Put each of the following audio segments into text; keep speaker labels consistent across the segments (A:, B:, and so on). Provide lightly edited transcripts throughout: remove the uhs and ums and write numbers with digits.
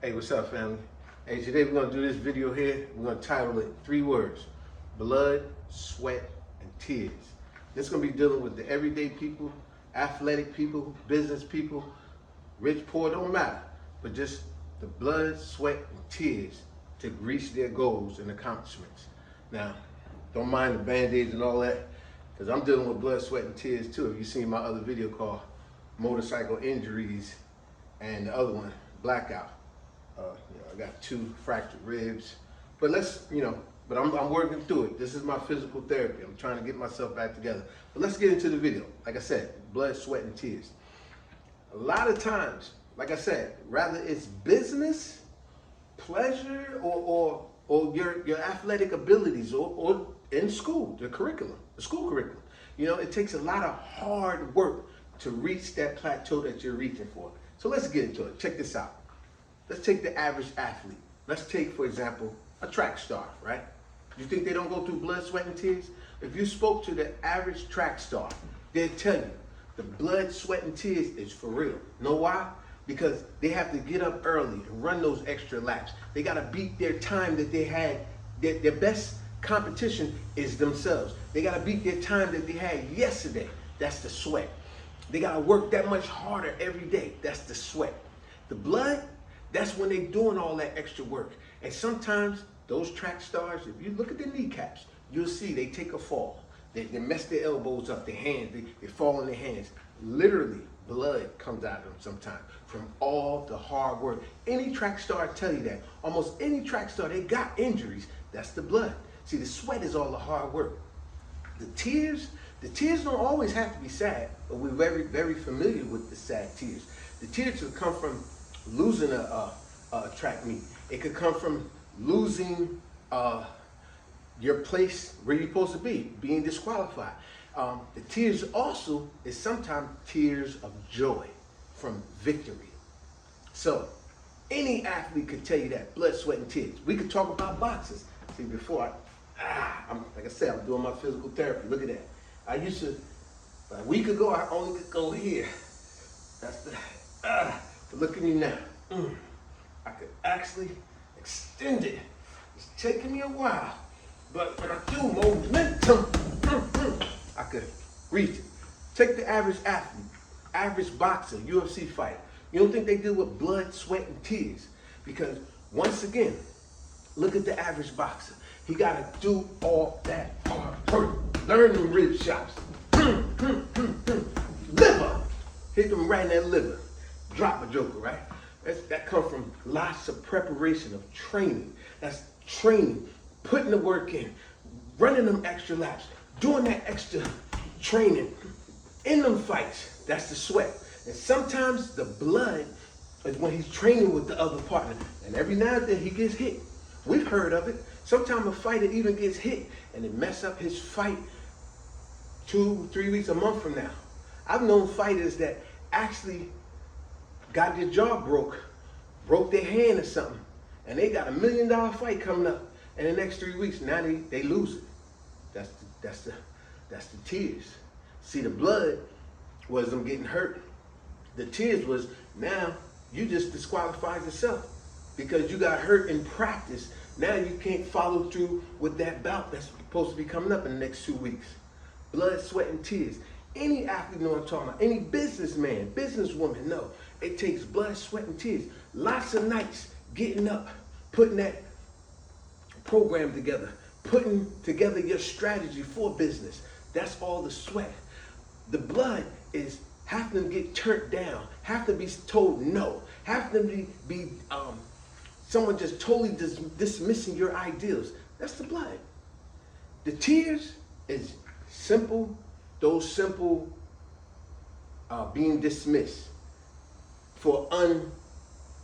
A: Hey, what's up, family? Hey, today we're gonna do this video here. We're gonna title it 3 words: blood, sweat, and tears. This is gonna be dealing with the everyday people, athletic people, business people, rich, poor, don't matter, but just the blood, sweat, and tears to reach their goals and accomplishments. Now, don't mind the band-aids and all that, because I'm dealing with blood, sweat, and tears too. If you've seen my other video called motorcycle injuries and the other one, blackout. I got 2 fractured ribs, but but I'm working through it. This is my physical therapy. I'm trying to get myself back together. But let's get into the video. Like I said, blood, sweat, and tears. A lot of times, like I said, rather it's business, pleasure, or your athletic abilities, or in school, the school curriculum. You know, it takes a lot of hard work to reach that plateau that you're reaching for. So let's get into it. Check this out. Let's take the average athlete. Let's take, for example, a track star, right? You think they don't go through blood, sweat, and tears? If you spoke to the average track star, they'd tell you the blood, sweat, and tears is for real. Know why? Because they have to get up early and run those extra laps. They got to beat their time that they had. Their best competition is themselves. They got to beat their time that they had yesterday. That's the sweat. They got to work that much harder every day. That's the sweat. The blood, that's when they're doing all that extra work. And sometimes those track stars, if you look at their kneecaps, you'll see they take a fall. They mess their elbows up, their hands, they fall in their hands. Literally, blood comes out of them sometimes from all the hard work. Any track star tell you that. Almost any track star, they got injuries. That's the blood. See, the sweat is all the hard work. The tears don't always have to be sad, but we're very, very familiar with the sad tears. The tears will come from losing a track meet. It could come from losing your place where you're supposed to be, being disqualified. The tears also is sometimes tears of joy from victory. So any athlete could tell you that, blood, sweat, and tears. We could talk about boxers. See, before like I said, I'm doing my physical therapy. Look at that. I used to, a week ago, I only could go here. That's the, but look at me now. I could actually extend it. It's taking me a while, but when I do momentum, I could reach it. Take the average athlete, average boxer, UFC fighter. You don't think they deal with blood, sweat, and tears? Because once again, look at the average boxer. He got to do all that hard work. Learn them rib shots. Liver. Hit them right in that liver. Drop a joker, right? That comes from lots of preparation of training. That's training, putting the work in, running them extra laps, doing that extra training. In them fights, that's the sweat. And sometimes the blood is when he's training with the other partner. And every now and then he gets hit. We've heard of it. Sometimes a fighter even gets hit and it mess up his fight 2, 3 weeks, a month from now. I've known fighters that actually got their jaw broke their hand or something, and they got $1 million fight coming up in the next 3 weeks. Now they lose it. That's the tears. See, the blood was them getting hurt. The tears was now you just disqualified yourself because you got hurt in practice. Now you can't follow through with that bout that's supposed to be coming up in the next 2 weeks. Blood, sweat, and tears. Any athlete know what I'm talking about. Any businessman, businesswoman know. It takes blood, sweat, and tears. Lots of nights getting up, putting that program together, putting together your strategy for business. That's all the sweat. The blood is having to get turned down, have to be told no, have to be someone just totally dismissing your ideals. That's the blood. The tears is simple, those simple being dismissed for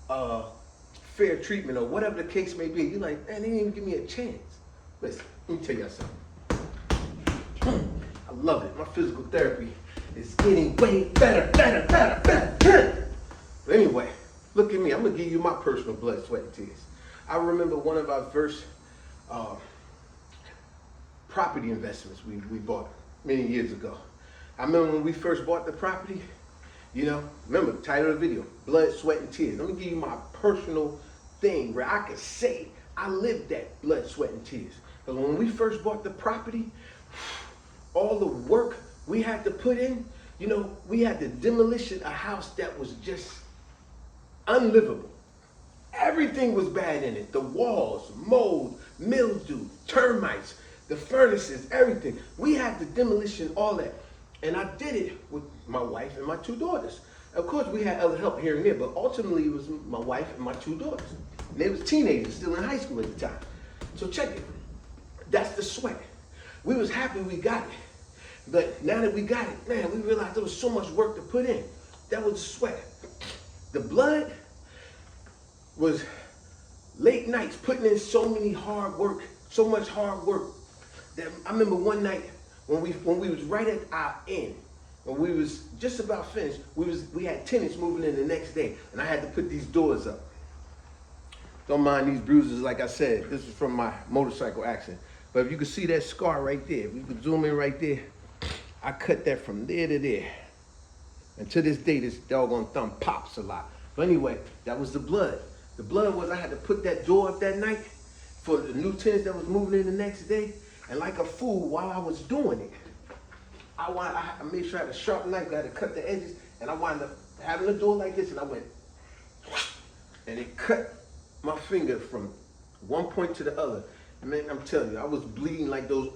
A: unfair treatment or whatever the case may be. You're like, man, they didn't even give me a chance. Listen, let me tell you something. I love it. My physical therapy is getting way better. But anyway, look at me. I'm going to give you my personal blood, sweat, and tears. I remember one of our first property investments we bought many years ago. I remember when we first bought the property, You know, remember the title of the video, blood, sweat, and tears. Let me give you my personal thing where I could say I lived that blood, sweat, and tears. Because when we first bought the property, all the work we had to put in, you know, we had to demolish a house that was just unlivable. Everything was bad in it. The walls, mold, mildew, termites, the furnaces, everything. We had to demolition all that. And I did it with my wife and my 2 daughters. Of course, we had other help here and there, but ultimately it was my wife and my 2 daughters. And they was teenagers, still in high school at the time. So check it. That's the sweat. We was happy we got it. But now that we got it, man, we realized there was so much work to put in. That was the sweat. The blood was late nights putting in so much hard work, that I remember one night when we was right at our end, when we was just about finished, we had tenants moving in the next day, and I had to put these doors up. Don't mind these bruises, like I said, this is from my motorcycle accident. But if you can see that scar right there, if you could zoom in right there, I cut that from there to there. And to this day, this doggone thumb pops a lot. But anyway, that was the blood. The blood was I had to put that door up that night for the new tenants that was moving in the next day. And like a fool, while I was doing it, I made sure I had a sharp knife, I had to cut the edges, and I wound up having a door like this, and I went, and it cut my finger from one point to the other. And man, I'm telling you, I was bleeding like those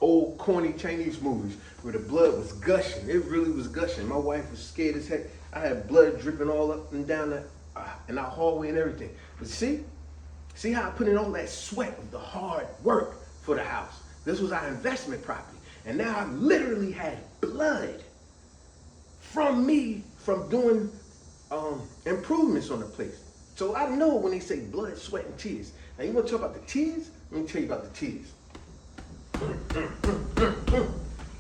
A: old corny Chinese movies where the blood was gushing. It really was gushing. My wife was scared as heck. I had blood dripping all up and down in our hallway and everything. But see how I put in all that sweat of the hard work for the house. This was our investment property. And now I literally had blood from me from doing improvements on the place. So I know when they say blood, sweat, and tears. Now you want to talk about the tears? Let me tell you about the tears.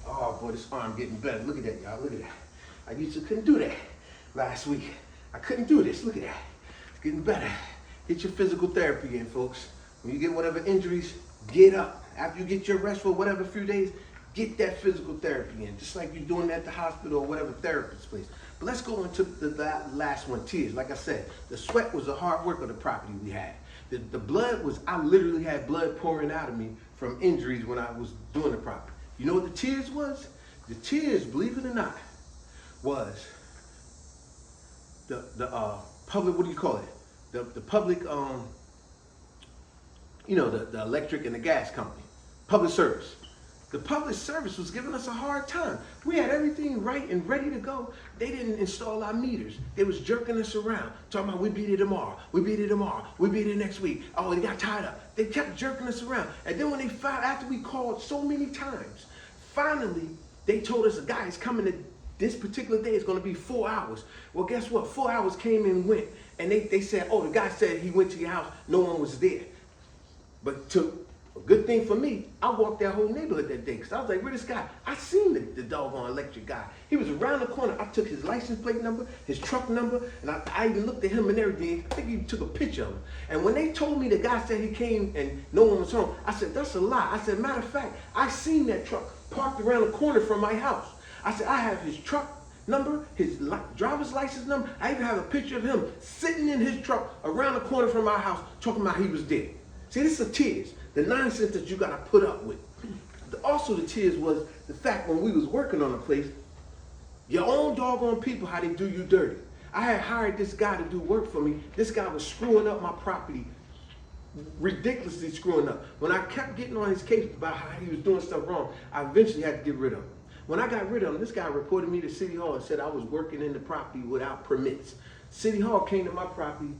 A: Oh boy, this arm getting better. Look at that, y'all. Look at that. I couldn't do that last week. I couldn't do this. Look at that. It's getting better. Get your physical therapy in, folks. When you get whatever injuries, get up. After you get your rest for whatever few days, get that physical therapy in, just like you're doing at the hospital or whatever therapist place. But let's go into the last one, tears. Like I said, the sweat was the hard work of the property we had. The blood was, I literally had blood pouring out of me from injuries when I was doing the property. You know what the tears was? The tears, believe it or not, was the public, what do you call it? The public, you know, the electric and the gas company, public service. The public service was giving us a hard time. We had everything right and ready to go. They didn't install our meters. They was jerking us around, talking about we beat it tomorrow, we beat it tomorrow, we beat it next week. Oh, they got tied up. They kept jerking us around. And then when they found, after we called so many times, finally, they told us a guy is coming to this particular day. It's going to be 4 hours. Well, guess what? 4 hours came and went. And they said, oh, the guy said he went to your house. No one was there. But a good thing for me, I walked that whole neighborhood that day because I was like, where this guy? I seen the doggone electric guy. He was around the corner. I took his license plate number, his truck number, and I even looked at him and everything. I think he took a picture of him. And when they told me the guy said he came and no one was home, I said, that's a lie. I said, matter of fact, I seen that truck parked around the corner from my house. I said, I have his truck number, his driver's license number. I even have a picture of him sitting in his truck around the corner from my house talking about he was dead. See, this is tears. The nonsense that you got to put up with. Also, the tears was the fact when we was working on the place, your own doggone people, how they do you dirty. I had hired this guy to do work for me. This guy was screwing up my property, ridiculously screwing up. When I kept getting on his case about how he was doing stuff wrong, I eventually had to get rid of him. When I got rid of him, this guy reported me to City Hall and said I was working in the property without permits. City Hall came to my property,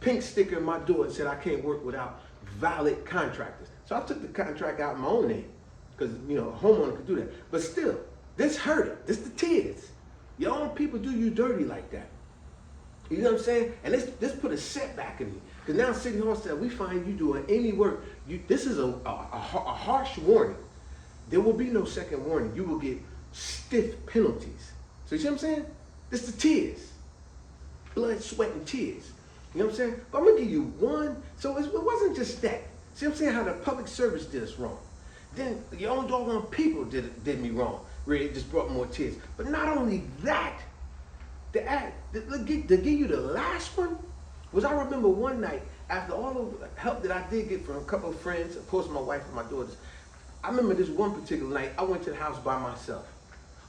A: pink sticker in my door and said I can't work without valid contractors. So I took the contract out in my own name because, you know, a homeowner could do that. But still, this hurt it. This the tears. Your own people do you dirty like that. You know what I'm saying? And this put a setback in me. Because now City Hall said, we find you doing any work. This is a harsh warning. There will be no second warning. You will get stiff penalties. So you see what I'm saying? This the tears. Blood, sweat, and tears. You know what I'm saying? But I'm going to give you one. So it wasn't just that. See what I'm saying? How the public service did us wrong. Then your own doggone people did me wrong. Really, it just brought more tears. But not only that, to give you the last one, was I remember one night after all of the help that I did get from a couple of friends, of course my wife and my daughters, I remember this one particular night, I went to the house by myself.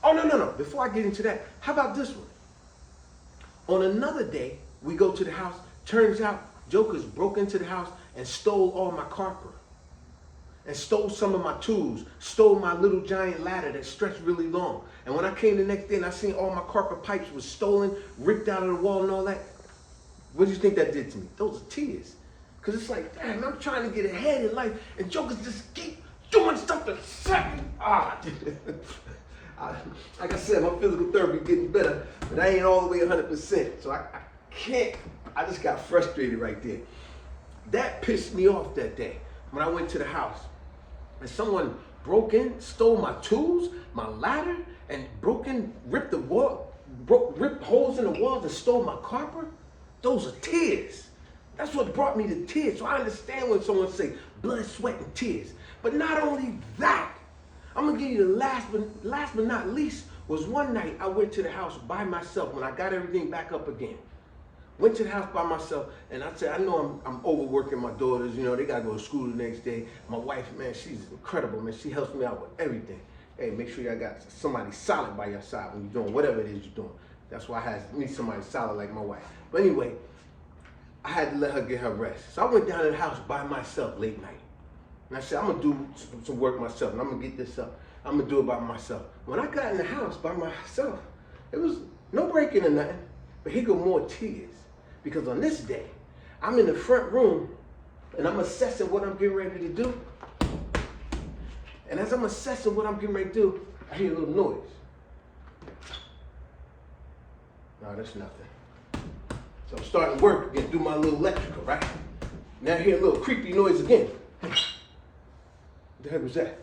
A: Oh, no. Before I get into that, how about this one? On another day, we go to the house. Turns out, jokers broke into the house and stole all my carpet. And stole some of my tools. Stole my little giant ladder that stretched really long. And when I came the next day and I seen all my carpet pipes was stolen, ripped out of the wall and all that, what do you think that did to me? Those are tears. Because it's like, damn, I'm trying to get ahead in life, and jokers just keep doing stuff to suck. Like I said, my physical therapy getting better, but I ain't all the way 100%. So I can't, I just got frustrated right there. That pissed me off that day when I went to the house. And someone broke in, stole my tools, my ladder, and ripped the wall, ripped holes in the walls and stole my carpet. Those are tears. That's what brought me to tears. So I understand when someone say blood, sweat, and tears. But not only that, I'm gonna give you the last but not least was one night I went to the house by myself when I got everything back up again. Went to the house by myself, and I said, I know I'm overworking my daughters, you know, they gotta go to school the next day. My wife, man, she's incredible, man. She helps me out with everything. Hey, make sure y'all got somebody solid by your side when you're doing whatever it is you're doing. That's why I need somebody solid like my wife. But anyway, I had to let her get her rest. So I went down to the house by myself late night. And I said, I'm gonna do some work myself, and I'm gonna get this up. I'm gonna do it by myself. When I got in the house by myself, it was no breaking or nothing, but here go more tears. Because on this day, I'm in the front room, and I'm assessing what I'm getting ready to do. And as I'm assessing what I'm getting ready to do, I hear a little noise. No, that's nothing. So I'm starting work again, do my little electrical, right? Now I hear a little creepy noise again. What the heck was that?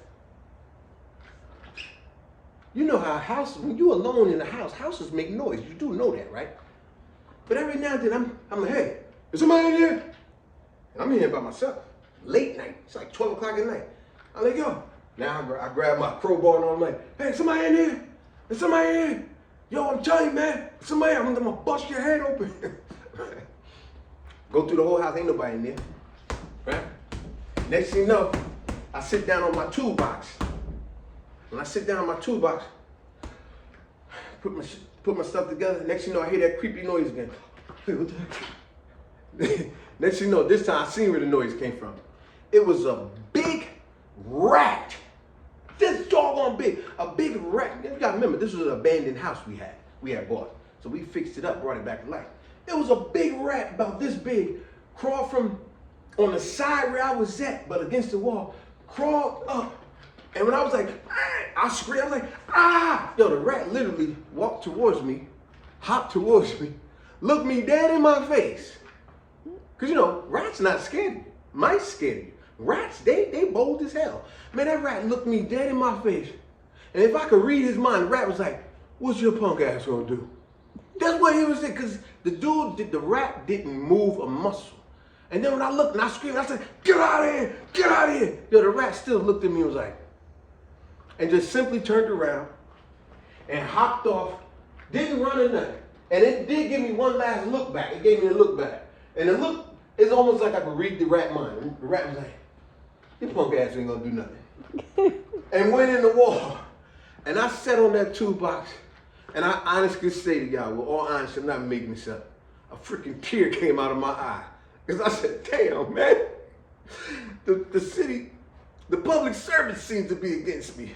A: You know how a house, when you're alone in a house, houses make noise. You do know that, right? But every now and then I'm like, hey, is somebody in here? And I'm in here by myself. Late night. It's like 12 o'clock at night. I'm like, yo. Now I grab my crowbar and I'm like, hey, somebody in here? Is somebody in here? Yo, I'm telling you, man. Somebody, I'm gonna bust your head open. Go through the whole house, ain't nobody in there. Right? Next thing you know, I sit down on my toolbox. When I sit down on my toolbox, put my stuff together, next thing you know, I hear that creepy noise again. Hey, what the heck? Next thing you know, this time I seen where the noise came from. It was a big rat. This doggone big, a big rat. You gotta remember, this was an abandoned house we had bought. So we fixed it up, brought it back to life. It was a big rat about this big, crawled from on the side where I was at, but against the wall, crawled up. And when I was like, I screamed, I was like, ah! Yo, the rat literally walked towards me, hopped towards me, looked me dead in my face. Cause you know, rats not scared of you. Mice scared of you. Rats, they bold as hell. Man, that rat looked me dead in my face. And if I could read his mind, the rat was like, what's your punk ass gonna do? That's what he was saying, cause the rat didn't move a muscle. And then when I looked and I screamed, I said, get out of here, get out of here. Yo, the rat still looked at me and was like, and just simply turned around and hopped off, didn't run or nothing. And it did give me one last look back. It gave me a look back. And the look is almost like I could read the rat mind. The rat was like, your punk ass ain't gonna do nothing. And went in the wall. And I sat on that toolbox, and I honestly say to y'all, with all honesty, I'm not making this up, a freaking tear came out of my eye. Because I said, damn, man, the city, the public service seems to be against me.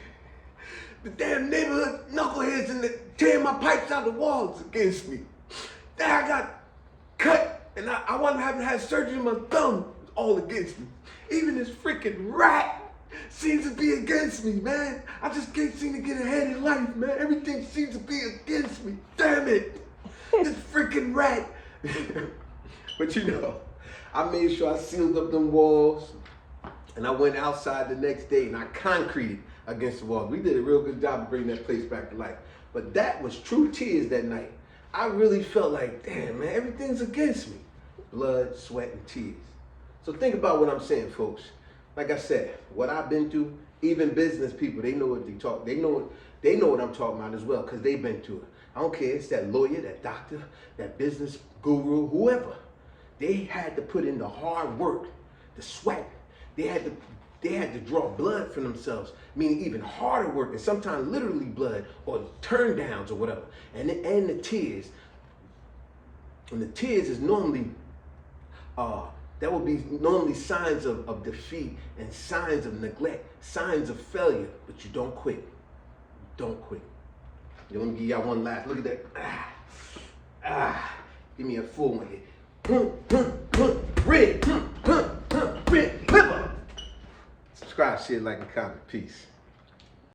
A: The damn neighborhood knuckleheads and tearing my pipes out the walls against me. Then I got cut, and I wanted to have surgery in my thumb, all against me. Even this freaking rat seems to be against me, man. I just can't seem to get ahead in life, man. Everything seems to be against me. Damn it. This freaking rat. But you know, I made sure I sealed up them walls, and I went outside the next day and I concreted against the walls. We did a real good job of bringing that place back to life. But that was true tears that night. I really felt like, damn, man, everything's against me. Blood, sweat, and tears. So think about what I'm saying, folks. Like I said, what I've been through, even business people, they know what they talk. They know what I'm talking about as well, because they've been through it. I don't care, it's that lawyer, that doctor, that business guru, whoever. They had to put in the hard work, the sweat. They had to draw blood for themselves, meaning even harder work, and sometimes literally blood or turn downs or whatever. And the tears. And the tears is normally that would be normally signs of defeat and signs of neglect, signs of failure, but you don't quit. You don't quit. Let me give y'all one last. Look at that. Give me a full one here. Red liver. Subscribe, share, like, and comment. Peace.